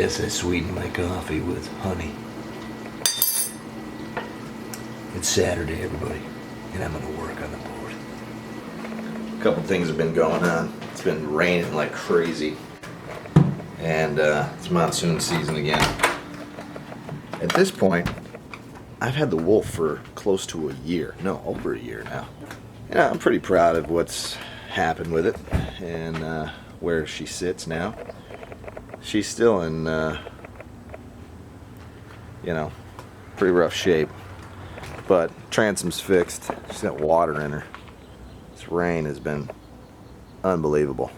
guess I sweeten my coffee with honey. It's Saturday, everybody, and I'm gonna work on the boat. A couple things have been going on. It's been raining like crazy, and it's monsoon season again. At this point, I've had the Wolf for close to a year. No, over a year now. And I'm pretty proud of what's happened with it and where she sits now. She's still in, pretty rough shape. But transom's fixed. She's got water in her. This rain has been unbelievable.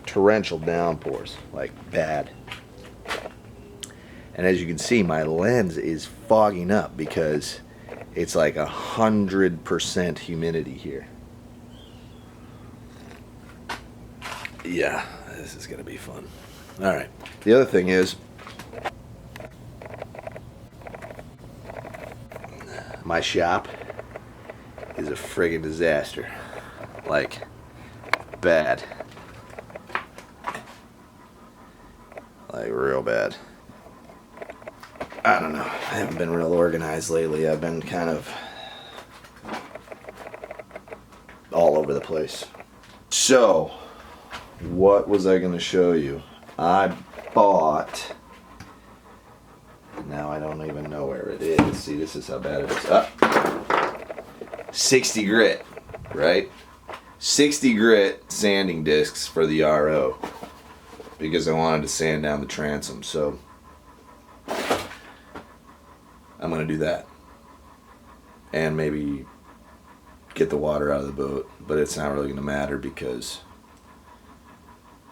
Torrential downpours, like bad. And as you can see, my lens is fogging up because it's like 100% humidity here. Yeah, this is gonna be fun. All right. The other thing is, my shop is a friggin' disaster. Like, bad. Like, real bad. I don't know. I haven't been real organized lately. I've been kind of all over the place. So, what was I going to show you? I bought... Now I don't even know where it is. See, this is how bad it is. 60 grit, right? 60 grit sanding discs for the RO. Because I wanted to sand down the transom, so... I'm going to do that. And maybe get the water out of the boat. But it's not really going to matter because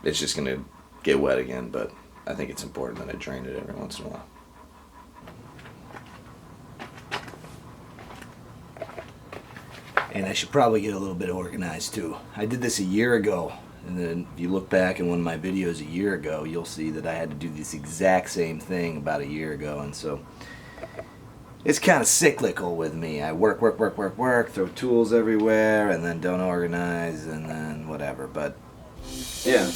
it's just going to get wet again. But I think it's important that I drain it every once in a while. And I should probably get a little bit organized too. I did this a year ago. And then if you look back in one of my videos a year ago, you'll see that I had to do this exact same thing about a year ago. And so... it's kind of cyclical with me. I work, throw tools everywhere, and then don't organize, and then whatever. But, yeah.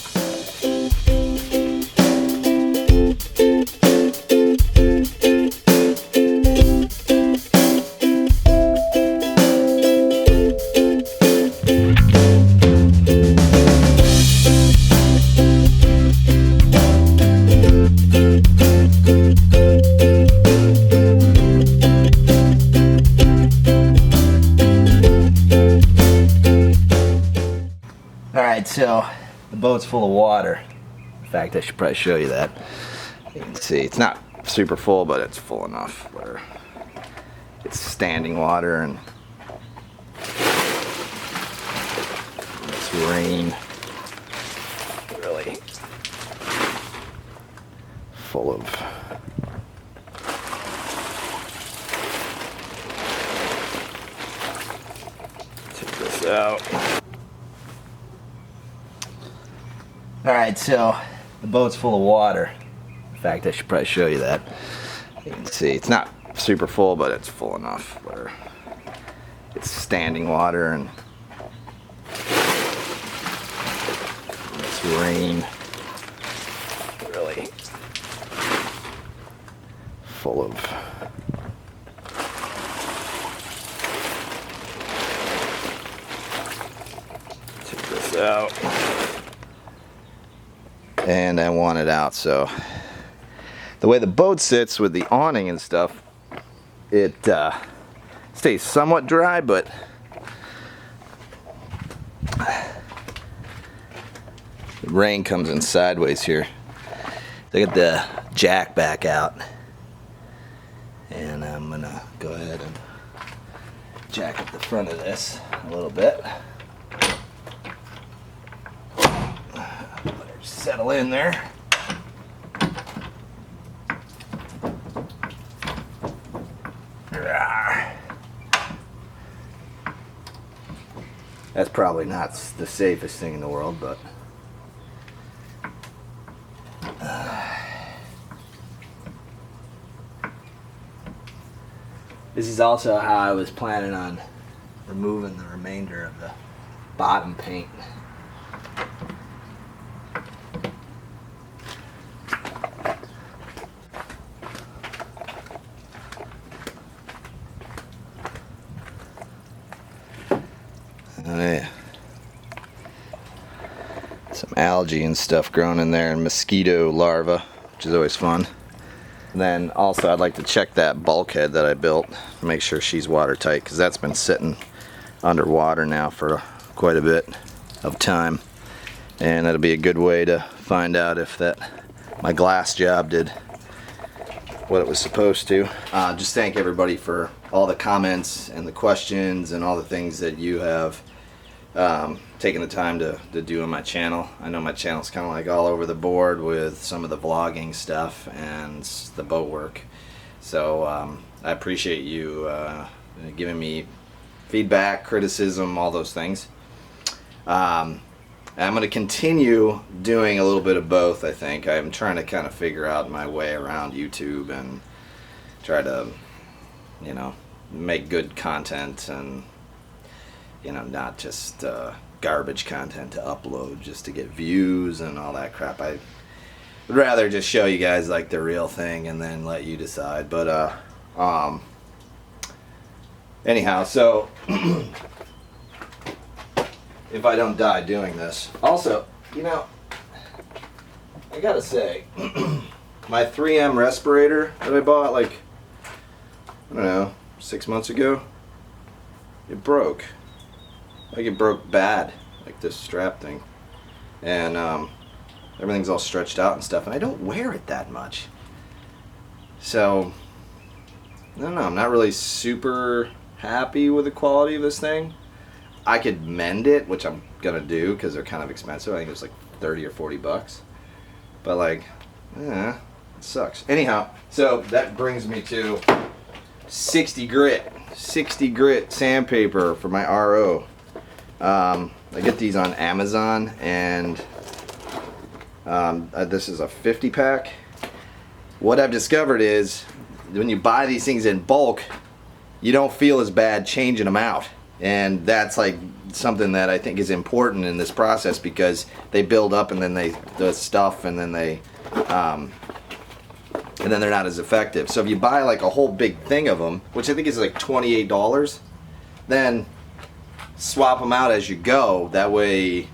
Alright, so the boat's full of water. In fact, I should probably show you that. You can see it's not super full, but it's full enough where it's standing water, and this rain really full of take this out. Alright, so the boat's full of water. In fact, I should probably show you that. You can see it's not super full, but it's full enough where it's standing water, and this rain really full of take this out. And I want it out, so the way the boat sits with the awning and stuff, it stays somewhat dry, but the rain comes in sideways here. So I got the jack back out, and I'm gonna go ahead and jack up the front of this a little bit. Settle in there. That's probably not the safest thing in the world, but this is also how I was planning on removing the remainder of the bottom paint. some algae and stuff growing in there, and mosquito larvae, which is always fun. And then also I'd like to check that bulkhead that I built, make sure she's watertight, because that's been sitting underwater now for quite a bit of time, and that'll be a good way to find out if that my glass job did what it was supposed to. Just thank everybody for all the comments and the questions and all the things that you have taken the time to do on my channel. I know my channel's kind of like all over the board with some of the vlogging stuff and the boat work, so I appreciate you giving me feedback, criticism, all those things. I'm going to continue doing a little bit of both, I think. I'm trying to kind of figure out my way around YouTube and try to, you know, make good content and, you know, not just garbage content to upload just to get views and all that crap. I would rather just show you guys like the real thing and then let you decide. But anyhow, so if I don't die doing this. Also, you know, I gotta say, my 3M respirator that I bought like, I don't know, 6 months ago, it broke. Like it broke bad, like this strap thing. And everything's all stretched out and stuff, and I don't wear it that much. So, I don't know, I'm not really super happy with the quality of this thing. I could mend it, which I'm gonna do because they're kind of expensive. I think it was like 30 or 40 bucks. But like, it sucks. Anyhow, so that brings me to 60 grit sandpaper for my RO. I get these on Amazon, and this is a 50 pack. What I've discovered is when you buy these things in bulk, you don't feel as bad changing them out. And that's like something that I think is important in this process, because they build up and then the stuff and then they're not as effective. So if you buy like a whole big thing of them, which I think is like $28, then swap them out as you go. That way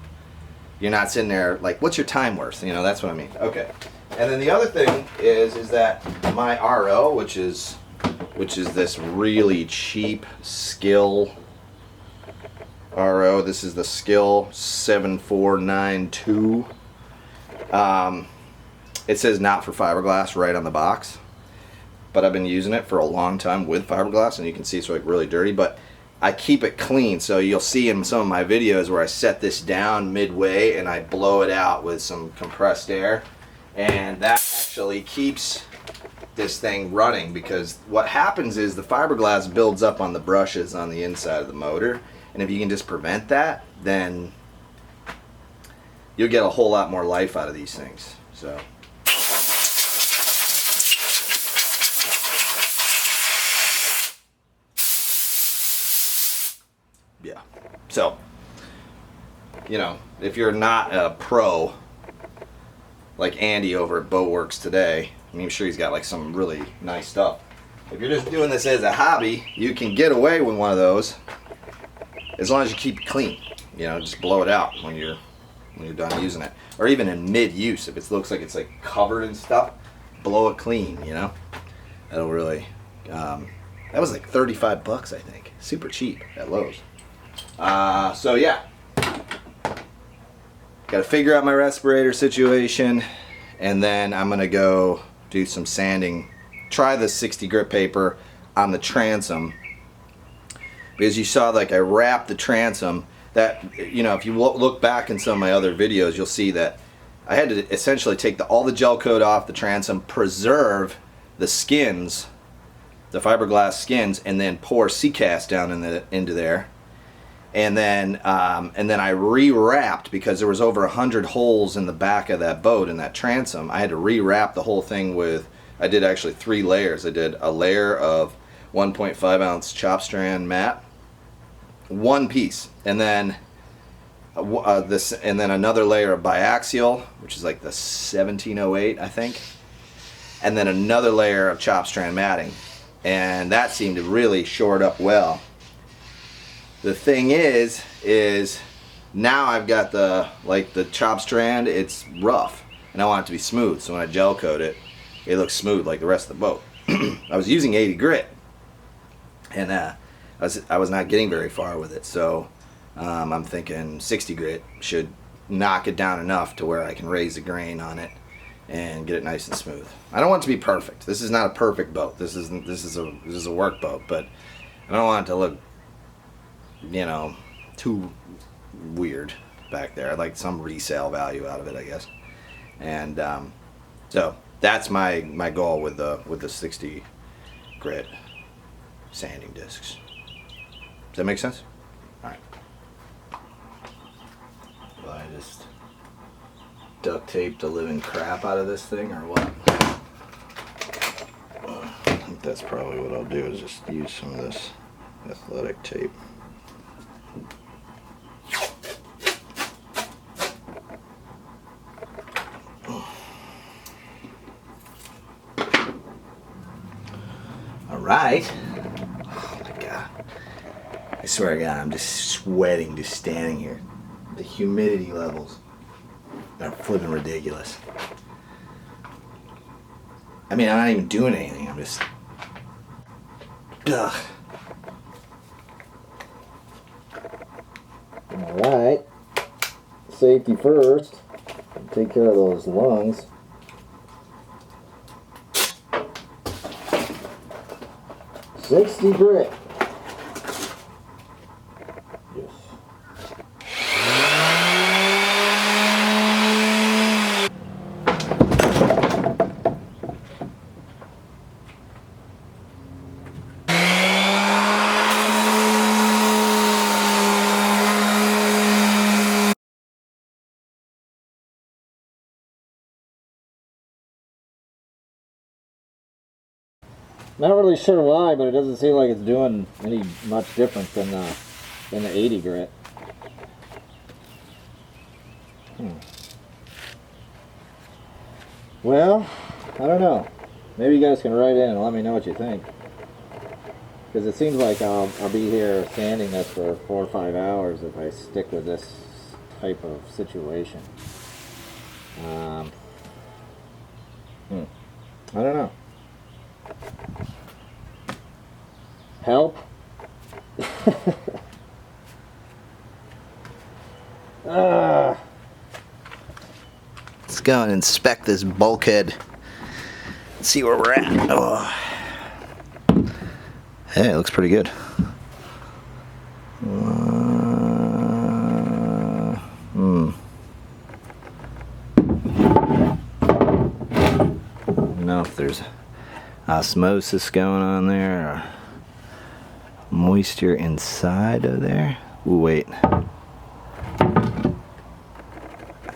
you're not sitting there like, what's your time worth? You know, that's what I mean. Okay. And then the other thing is that my RO, which is this really cheap Skill RO. This is the Skill 7492. It says not for fiberglass right on the box, but I've been using it for a long time with fiberglass, and you can see it's like really dirty, but I keep it clean. So you'll see in some of my videos where I set this down midway and I blow it out with some compressed air, and that actually keeps this thing running, because what happens is the fiberglass builds up on the brushes on the inside of the motor. And if you can just prevent that, then you'll get a whole lot more life out of these things. So, yeah. So, you know, if you're not a pro like Andy over at Boatworks today, I mean, I'm sure he's got like some really nice stuff. If you're just doing this as a hobby, you can get away with one of those, as long as you keep it clean. You know, just blow it out when you're done using it, or even in mid-use. If it looks like it's like covered in stuff, blow it clean. You know, that'll really. That was like 35 bucks, I think. Super cheap at Lowe's. So yeah, got to figure out my respirator situation, and then I'm gonna go do some sanding. Try the 60 grit paper on the transom. Because you saw, like, I wrapped the transom. That, you know, if you look back in some of my other videos, you'll see that I had to essentially take all the gel coat off the transom, preserve the skins, the fiberglass skins, and then pour Sea-Cast down into there. And then I rewrapped, because there was over 100 holes in the back of that boat, in that transom. I had to rewrap the whole thing with, I did actually 3 layers. I did a layer of 1.5 ounce chop strand mat, one piece, and then and then another layer of biaxial, which is like the 1708, I think, and then another layer of chop strand matting, and that seemed to really shore it up well. The thing is Now I've got the chop strand, it's rough, and I want it to be smooth, so when I gel coat it, it looks smooth like the rest of the boat. I was using 80 grit, and I was not getting very far with it, so I'm thinking 60 grit should knock it down enough to where I can raise the grain on it and get it nice and smooth. I don't want it to be perfect. This is not a perfect boat. This is a work boat, but I don't want it to look, you know, too weird back there. I'd like some resale value out of it, I guess. And so that's my goal with the 60 grit sanding discs. Does that make sense? All right. Well, I just duct tape the living crap out of this thing, or what? I think that's probably what I'll do, is just use some of this athletic tape. Alright. Oh my god. I swear to God, I'm just sweating just standing here. The humidity levels are flipping ridiculous. I mean, I'm not even doing anything. I'm just... Ugh. Alright. Safety first. Take care of those lungs. $60 grit. Yes. Not really sure why, but it doesn't seem like it's doing any much difference than the 80 grit. Well, I don't know. Maybe you guys can write in and let me know what you think. Because it seems like I'll be here sanding this for 4 or 5 hours if I stick with this type of situation. I don't know. Help? Let's go and inspect this bulkhead. See where we're at. Oh. Hey, it looks pretty good. I don't know if there's osmosis going on there or moisture inside of there. Ooh, wait. I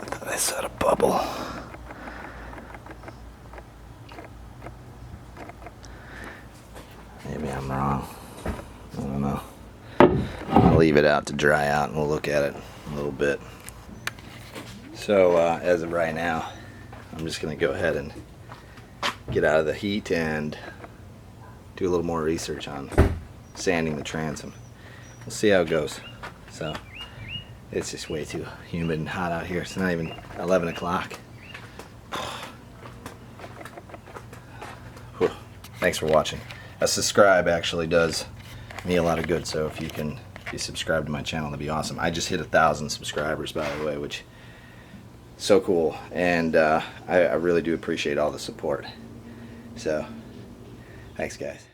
thought I saw a bubble. Maybe I'm wrong. I don't know. I'll leave it out to dry out and we'll look at it a little bit. So as of right now, I'm just going to go ahead and get out of the heat and do a little more research on sanding the transom. We'll see how it goes. So it's just way too humid and hot out here. It's not even 11 o'clock. Thanks for watching. A subscribe actually does me a lot of good, so if you can be subscribed to my channel, that'd be awesome. I just hit 1,000 subscribers, by the way, which is so cool, and I really do appreciate all the support. So thanks, guys.